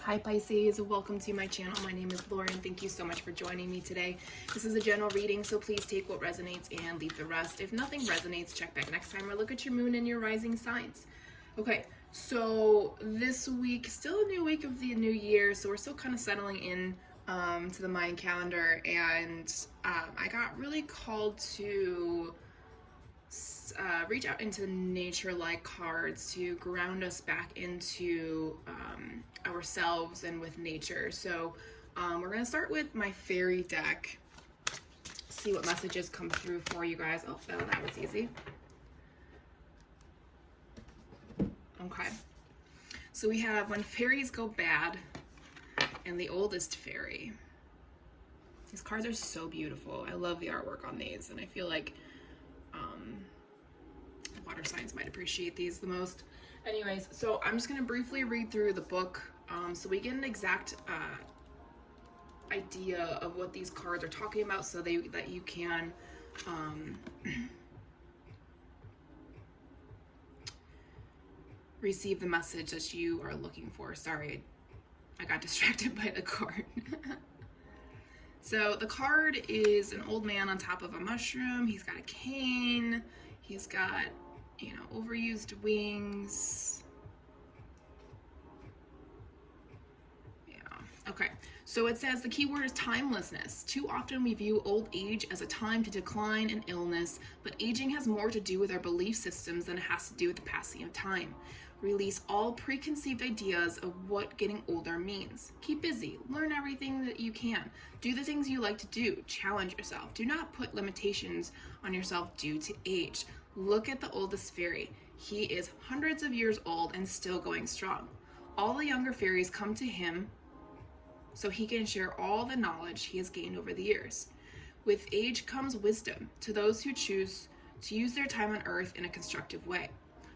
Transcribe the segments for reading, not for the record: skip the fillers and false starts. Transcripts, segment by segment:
Hi Pisces, welcome to my channel. My name is Lauren. Thank you so much for joining me today. This is a general reading, so please take what resonates and leave the rest. If nothing resonates, check back next time or look at your moon and your rising signs. Okay, so this week, still a new week of the new year, so we're still kind of settling in to the Mayan calendar, and I got really called to reach out into nature-like cards to ground us back into ourselves and with nature. So we're going to start with my fairy deck, see what messages come through for you guys. Oh, that was easy. Okay, so we have When Fairies Go Bad and The Oldest Fairy. These cards are so beautiful. I love the artwork on these, and I feel like water signs might appreciate these the most. Anyways, so I'm just going to briefly read through the book so we get an exact idea of what these cards are talking about, so that you can receive the message that you are looking for. Sorry, I got distracted by the card. So the card is an old man on top of a mushroom. He's got a cane. He's got, overused wings. Yeah, okay. So it says the key word is timelessness. Too often we view old age as a time to decline and illness, but aging has more to do with our belief systems than it has to do with the passing of time. Release all preconceived ideas of what getting older means. Keep busy. Learn everything that you can. Do the things you like to do. Challenge yourself. Do not put limitations on yourself due to age. Look at the oldest fairy. He is hundreds of years old and still going strong. All the younger fairies come to him so he can share all the knowledge he has gained over the years. With age comes wisdom to those who choose to use their time on earth in a constructive way.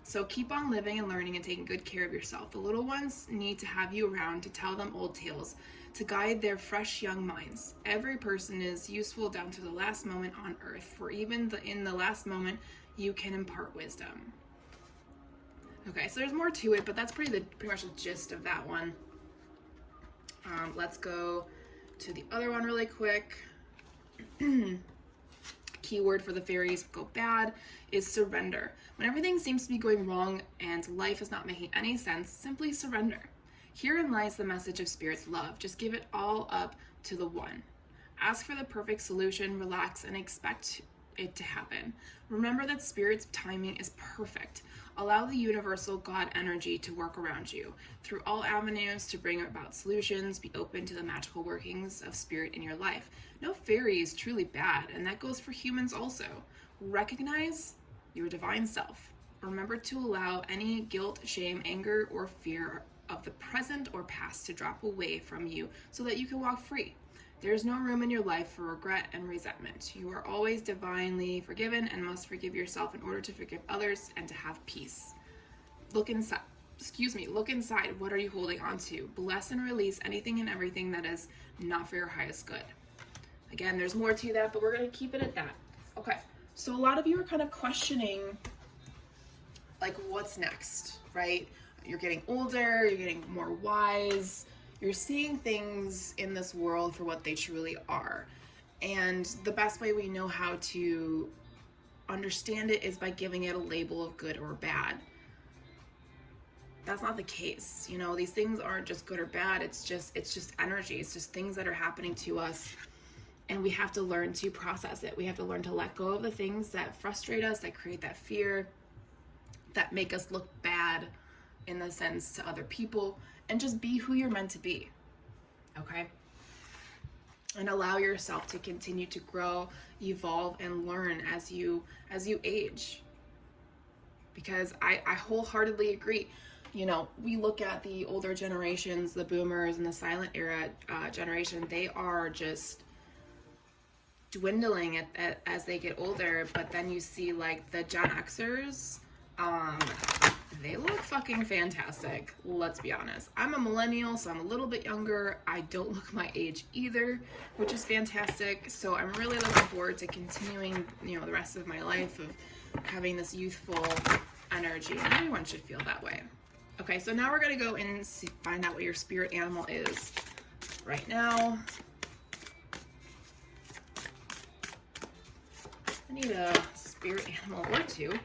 So keep on living and learning and taking good care of yourself. The little ones need to have you around to tell them old tales, to guide their fresh young minds. Every person is useful down to the last moment on earth, for even in the last moment, you can impart wisdom. Okay, so there's more to it, but that's pretty much the gist of that one. Let's go to the other one really quick. Keyword for the fairies go bad is surrender. When everything seems to be going wrong and life is not making any sense, simply surrender. Herein lies the message of Spirit's love. Just give it all up to the one. Ask for the perfect solution, relax, and expect it to happen. Remember that Spirit's timing is perfect. Allow the universal God energy to work around you through all avenues to bring about solutions. Be open to the magical workings of Spirit in your life. No fairy is truly bad, and that goes for humans also. Recognize your divine self. Remember to allow any guilt, shame, anger, or fear of the present or past to drop away from you so that you can walk free. There is no room in your life for regret and resentment. You are always divinely forgiven and must forgive yourself in order to forgive others and to have peace. Look inside. What are you holding on to? Bless and release anything and everything that is not for your highest good. Again, there's more to that, but we're going to keep it at that. Okay, so a lot of you are kind of questioning, like, what's next, right? You're getting older, you're getting more wise, you're seeing things in this world for what they truly are. And the best way we know how to understand it is by giving it a label of good or bad. That's not the case. These things aren't just good or bad. It's just energy. It's just things that are happening to us. And we have to learn to process it. We have to learn to let go of the things that frustrate us, that create that fear, that make us look bad in the sense to other people, and just be who you're meant to be. Okay? And allow yourself to continue to grow, evolve, and learn as you age. Because I wholeheartedly agree. We look at the older generations, the boomers and the silent era generation, they are just dwindling as they get older. But then you see like the Gen Xers, they look fucking fantastic. Let's be honest. I'm a millennial, so I'm a little bit younger. I don't look my age either, which is fantastic. So I'm really looking forward to continuing, the rest of my life of having this youthful energy. And everyone should feel that way. Okay, so now we're going to go and find out what your spirit animal is right now. I need a spirit animal or two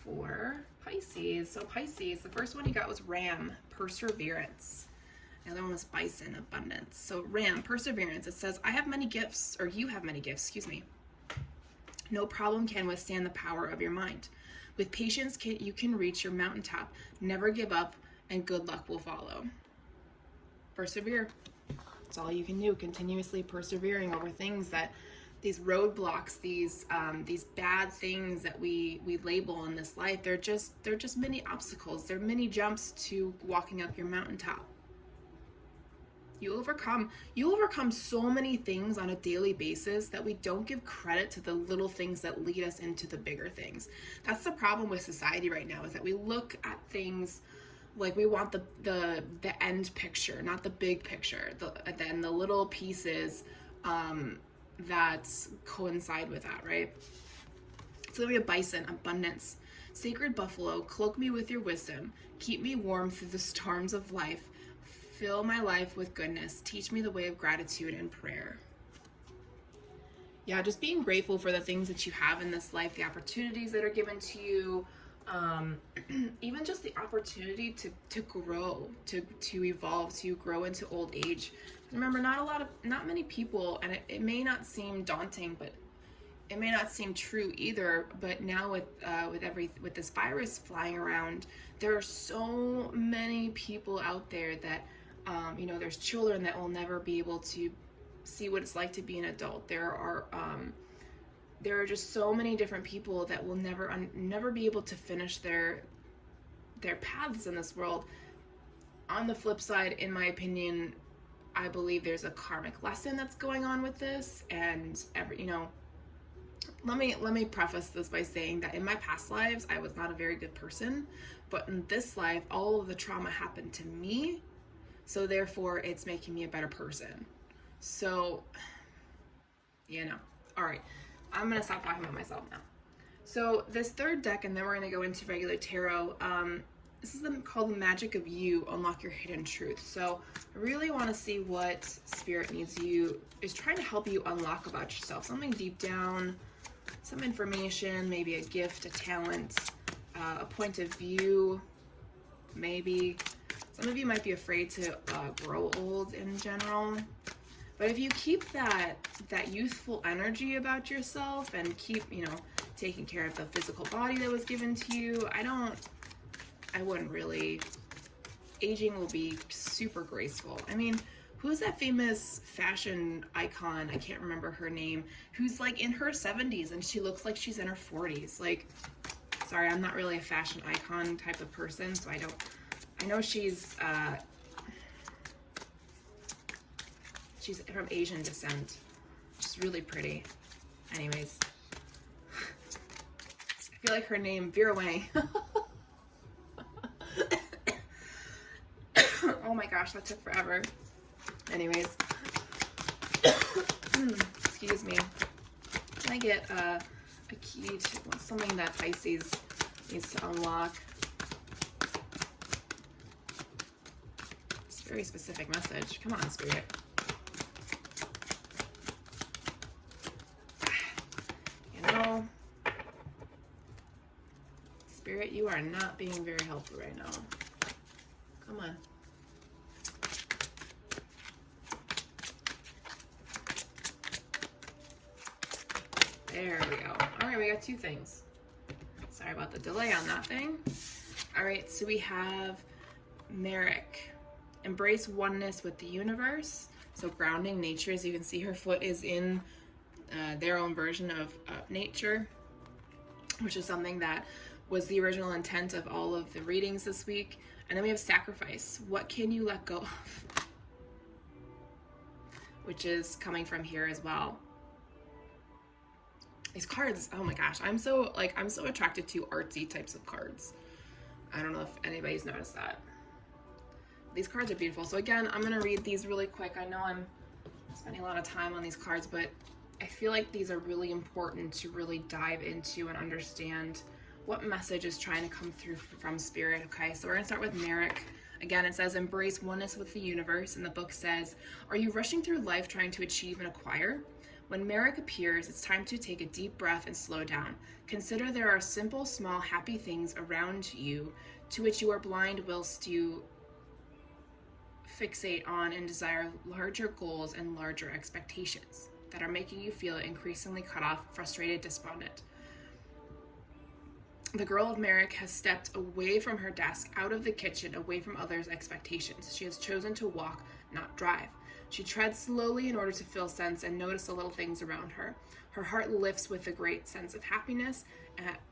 for Pisces. So Pisces, the first one you got was Ram, perseverance. The other one was Bison, abundance. So Ram, perseverance. It says, I have many gifts, or you have many gifts, excuse me. No problem can withstand the power of your mind. With patience, you can reach your mountaintop. Never give up, and good luck will follow. Persevere. That's all you can do. Continuously persevering over things that, these roadblocks, these bad things that we label in this life. They're just mini obstacles. They're mini jumps to walking up your mountaintop. You overcome so many things on a daily basis that we don't give credit to the little things that lead us into the bigger things. That's the problem with society right now, is that we look at things like we want the end picture, not the big picture, then the little pieces that coincide with that, right? So we have Bison, abundance. Sacred buffalo, cloak me with your wisdom. Keep me warm through the storms of life. Fill my life with goodness. Teach me the way of gratitude and prayer. Yeah, just being grateful for the things that you have in this life, the opportunities that are given to you, even just the opportunity to grow, to evolve, to grow into old age. Remember, not many people, and it may not seem daunting, but it may not seem true either. But now with this virus flying around, there are so many people out there that there's children that will never be able to see what it's like to be an adult. There are just so many different people that will never be able to finish their paths in this world. On the flip side, in my opinion, I believe there's a karmic lesson that's going on with this, and let me preface this by saying that in my past lives I was not a very good person, but in this life all of the trauma happened to me, so therefore it's making me a better person. So all right, I'm gonna stop talking about myself now. So this third deck, and then we're gonna go into regular tarot. This is called the Magic of You, Unlock Your Hidden Truth. So I really want to see what Spirit is trying to help you unlock about yourself. Something deep down, some information, maybe a gift, a talent, a point of view, maybe. Some of you might be afraid to grow old in general. But if you keep that youthful energy about yourself and keep, taking care of the physical body that was given to you, I wouldn't really. Aging will be super graceful. I mean, who's that famous fashion icon? I can't remember her name. Who's like in her 70s and she looks like she's in her 40s. Like, sorry, I'm not really a fashion icon type of person, so I know she's from Asian descent. She's really pretty. Anyways, I feel like her name, Vera Wang. Oh my gosh, that took forever. Anyways, excuse me. Can I get a key to something that Pisces needs to unlock? It's a very specific message. Come on, Spirit. Spirit, you are not being very helpful right now. Come on. There we go. All right, we got two things. Sorry about the delay on that thing. All right, so we have Merrick. Embrace oneness with the universe. So grounding nature, as you can see, her foot is in their own version of nature, which is something that was the original intent of all of the readings this week. And then we have sacrifice. What can you let go of? Which is coming from here as well. These cards, oh my gosh, I'm so attracted to artsy types of cards. I don't know if anybody's noticed that. These cards are beautiful. So again, I'm gonna read these really quick. I know I'm spending a lot of time on these cards, but I feel like these are really important to really dive into and understand What message is trying to come through from Spirit? Okay, so we're going to start with Merrick. Again, it says, embrace oneness with the universe. And the book says, are you rushing through life trying to achieve and acquire? When Merrick appears, it's time to take a deep breath and slow down. Consider there are simple, small, happy things around you to which you are blind whilst you fixate on and desire larger goals and larger expectations that are making you feel increasingly cut off, frustrated, despondent. The girl of Merrick has stepped away from her desk, out of the kitchen, away from others' expectations. She has chosen to walk, not drive. She treads slowly in order to feel sense and notice the little things around her. Her heart lifts with a great sense of happiness.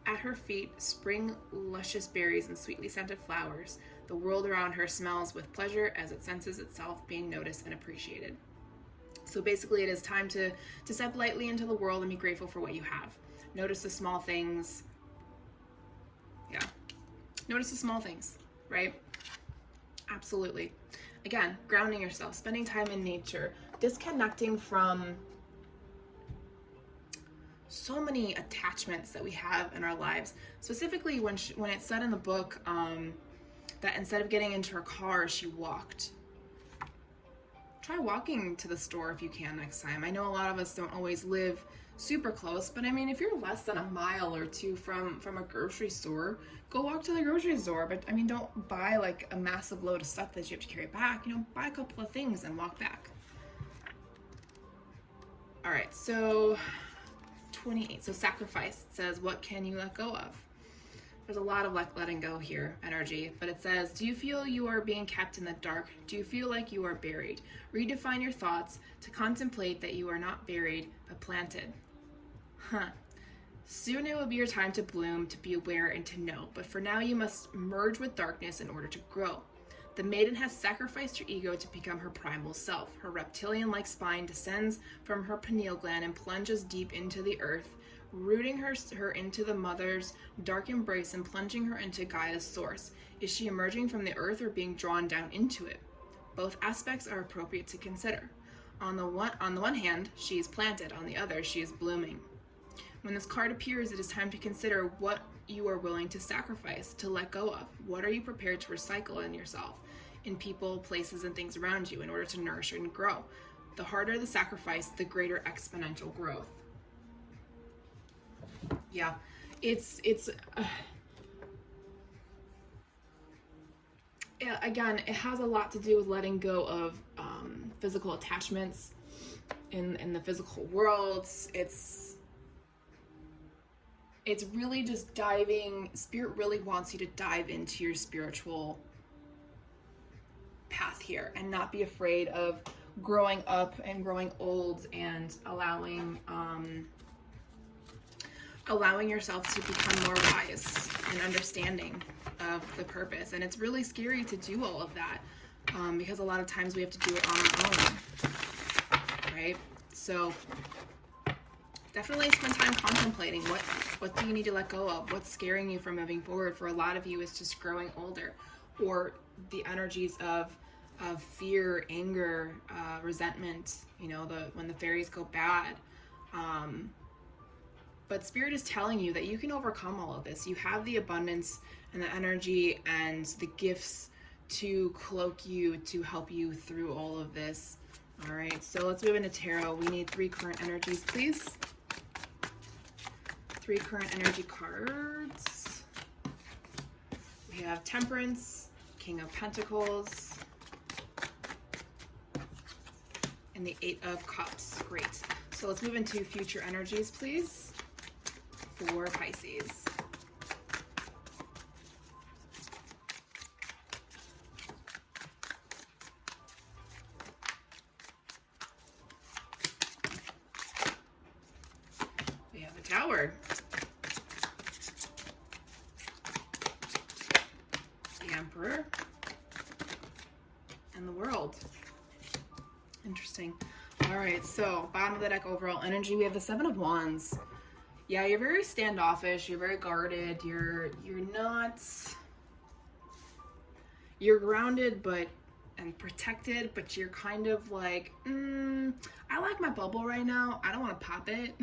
At her feet, spring luscious berries and sweetly scented flowers. The world around her smells with pleasure as it senses itself being noticed and appreciated. So basically, it is time to step lightly into the world and be grateful for what you have. Notice the small things. Yeah. Notice the small things, right? Absolutely. Again, grounding yourself, spending time in nature, disconnecting from so many attachments that we have in our lives. Specifically, when it's said in the book that instead of getting into her car, she walked. Try walking to the store if you can next time. I know a lot of us don't always live super close, but I mean, if you're less than a mile or two from a grocery store, go walk to the grocery store. But I mean, don't buy like a massive load of stuff that you have to carry back. You know, buy a couple of things and walk back. All right, so 28. So sacrifice. It says, what can you let go of? There's a lot of letting go here, energy, but it says, do you feel you are being kept in the dark? Do you feel like you are buried? Redefine your thoughts to contemplate that you are not buried, but planted. Soon it will be your time to bloom, to be aware, and to know, but for now you must merge with darkness in order to grow. The maiden has sacrificed her ego to become her primal self. Her reptilian-like spine descends from her pineal gland and plunges deep into the earth, rooting her into the mother's dark embrace and plunging her into Gaia's source. Is she emerging from the earth or being drawn down into it? Both aspects are appropriate to consider. On the one hand, she is planted. On the other, she is blooming. When this card appears, it is time to consider what you are willing to sacrifice, to let go of. What are you prepared to recycle in yourself, in people, places, and things around you in order to nourish and grow? The harder the sacrifice, the greater exponential growth. Yeah, again, it has a lot to do with letting go of physical attachments in the physical world. It's really just diving. Spirit really wants you to dive into your spiritual path here and not be afraid of growing up and growing old and allowing yourself to become more wise and understanding of the purpose. And it's really scary to do all of that because a lot of times we have to do it on our own, right? So definitely spend time contemplating what do you need to let go of? What's scaring you from moving forward? For a lot of you, it's just growing older, or the energies of fear, anger, resentment. You know, when the fairies go bad. But Spirit is telling you that you can overcome all of this. You have the abundance and the energy and the gifts to cloak you, to help you through all of this. All right, so let's move into tarot. We need 3 current energies, please. 3 current energy cards. We have Temperance, King of Pentacles, and the 8 of Cups. Great. So let's move into future energies, please, for Pisces. We have the Tower, the Emperor, and the World. Interesting. All right, so bottom of the deck, overall energy, we have the 7 of Wands. Yeah, you're very standoffish, you're very guarded, you're grounded and protected, but you're kind of like, I like my bubble right now, I don't want to pop it.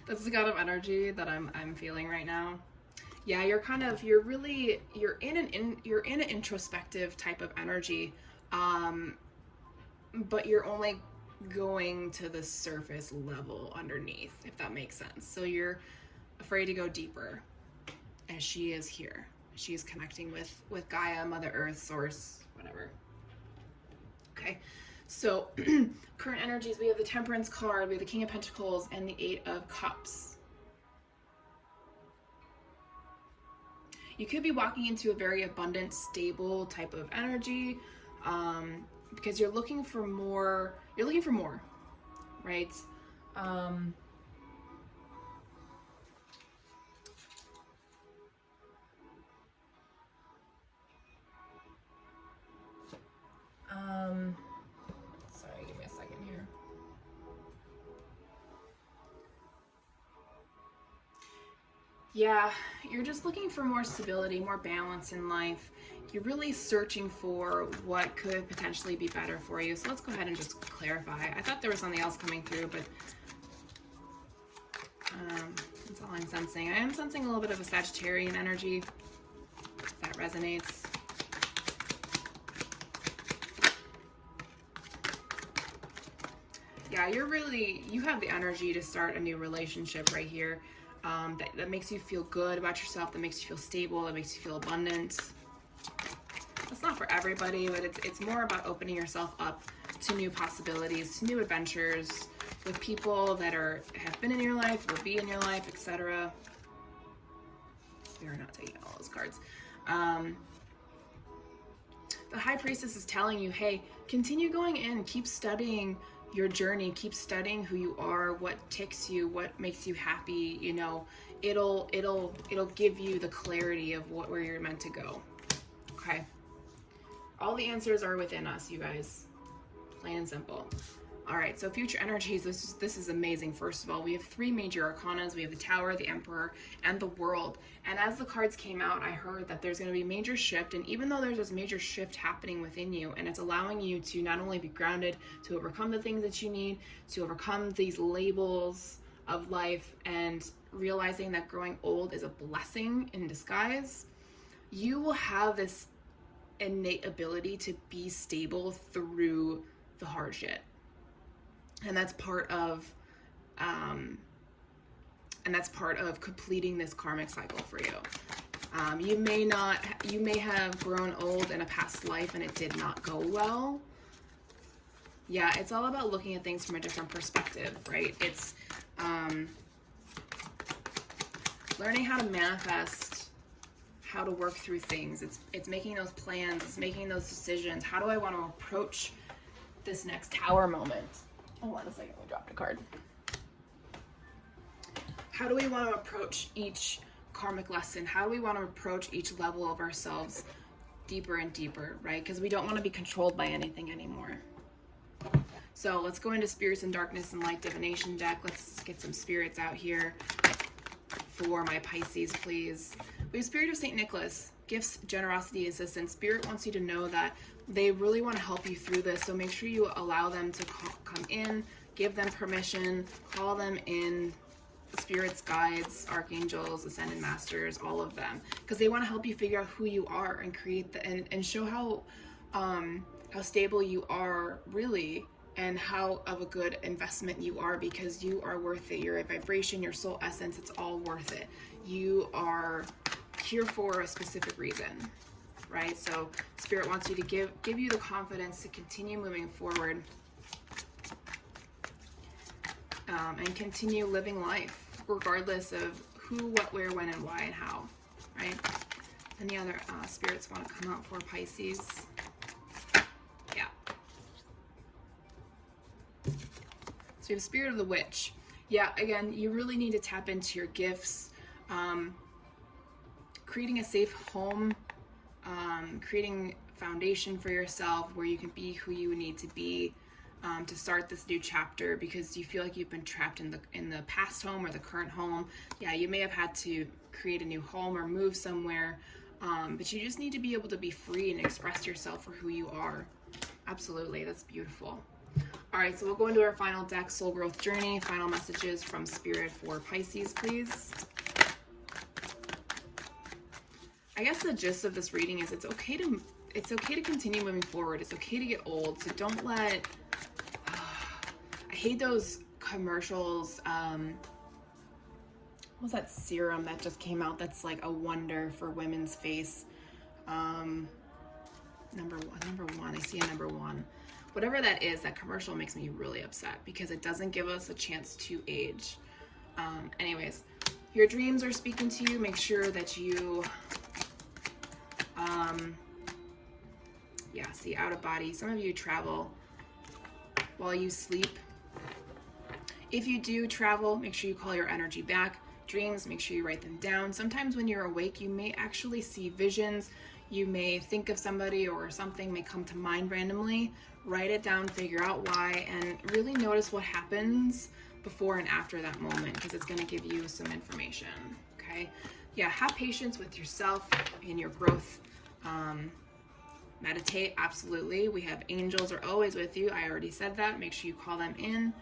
That's the kind of energy that I'm feeling right now. Yeah, you're in an introspective type of energy, but you're only going to the surface level underneath, if that makes sense. So you're afraid to go deeper, as she is here. She's connecting with Gaia, Mother Earth, Source, whatever. Okay, so current energies, we have the Temperance card, we have the King of Pentacles, and the Eight of Cups. You could be walking into a very abundant, stable type of energy, because you're looking for more. You're looking for more, right? Sorry, give me a second here. Yeah, you're just looking for more stability, more balance in life. You're really searching for what could potentially be better for you. So let's go ahead and just clarify. I thought there was something else coming through, but that's all I'm sensing. I am sensing a little bit of a Sagittarian energy, if that resonates. Yeah, you have the energy to start a new relationship right here. That makes you feel good about yourself, that makes you feel stable, that makes you feel abundant. It's not for everybody, but it's more about opening yourself up to new possibilities, to new adventures, with people that have been in your life, will be in your life, etc. We are not taking all those cards. The High Priestess is telling you, hey, continue going in, keep studying your journey, keep studying who you are, what ticks you, what makes you happy. You know, it'll give you the clarity of where you're meant to go. Okay, all the answers are within us, you guys, plain and simple. All right, so future energies, this is amazing. First of all, we have three major arcanas. We have the Tower, the Emperor, and the World. And as the cards came out, I heard that there's going to be a major shift. And even though there's this major shift happening within you, and it's allowing you to not only be grounded, to overcome the things that you need, to overcome these labels of life, and realizing that growing old is a blessing in disguise, you will have this innate ability to be stable through the hard shit. And that's part of completing this karmic cycle for you. You may have grown old in a past life and it did not go well. Yeah, it's all about looking at things from a different perspective, right? It's learning how to manifest, how to work through things. It's making those plans, it's making those decisions. How do I want to approach this next Tower moment? Hold on a second, we dropped a card. How do we want to approach each karmic lesson? How do we want to approach each level of ourselves deeper and deeper, right? Because we don't want to be controlled by anything anymore. So let's go into Spirits in Darkness and Light Divination deck. Let's get some spirits out here for my Pisces, please. We have Spirit of St. Nicholas. Gifts, generosity, assistance. Spirit wants you to know that they really want to help you through this, so make sure you allow them to come in, give them permission, call them in, spirits, guides, archangels, ascended masters, all of them, because they want to help you figure out who you are and create and show how stable you are really, and how of a good investment you are, because you are worth it. Your vibration, your soul essence, it's all worth it. You are here for a specific reason, right? So Spirit wants you to give you the confidence to continue moving forward, and continue living life regardless of who, what, where, when, and why, and how, right? Any other spirits want to come out for Pisces? Yeah. So you have Spirit of the Witch. Yeah, again, you really need to tap into your gifts, creating a safe home, creating foundation for yourself where you can be who you need to be, to start this new chapter, because you feel like you've been trapped in the past home or the current home. Yeah, you may have had to create a new home or move somewhere, but you just need to be able to be free and express yourself for who you are. Absolutely, that's beautiful. All right, so we'll go into our final deck, Soul Growth Journey. Final messages from Spirit for Pisces, please. I guess the gist of this reading is it's okay to continue moving forward. It's okay to get old. So don't let I hate those commercials. What was that serum that just came out that's like a wonder for women's face? Number one. I see a number one. Whatever that is, that commercial makes me really upset because it doesn't give us a chance to age. Anyways, your dreams are speaking to you. Make sure that you, see out of body. Some of you travel while you sleep. If you do travel, make sure you call your energy back. Dreams, make sure you write them down. Sometimes when you're awake, you may actually see visions. You may think of somebody or something may come to mind randomly. Write it down, figure out why, and really notice what happens before and after that moment, because it's going to give you some information. Okay? Yeah, have patience with yourself in your growth. Meditate, absolutely. We have angels are always with you. I already said that. Make sure you call them in.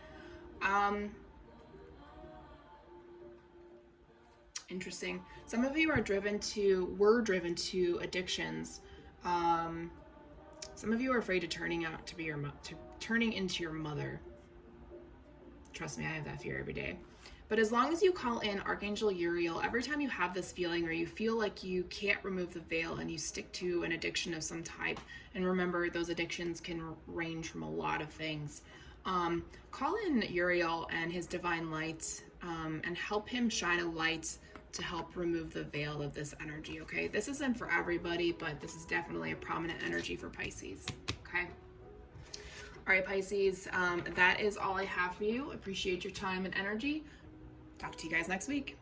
Interesting. Some of you were driven to addictions. Some of you are afraid of turning into your mother. Trust me, I have that fear every day. But as long as you call in Archangel Uriel, every time you have this feeling or you feel like you can't remove the veil and you stick to an addiction of some type, and remember those addictions can range from a lot of things, call in Uriel and his divine light and help him shine a light to help remove the veil of this energy, okay? This isn't for everybody, but this is definitely a prominent energy for Pisces, okay? All right, Pisces, that is all I have for you. Appreciate your time and energy. Talk to you guys next week.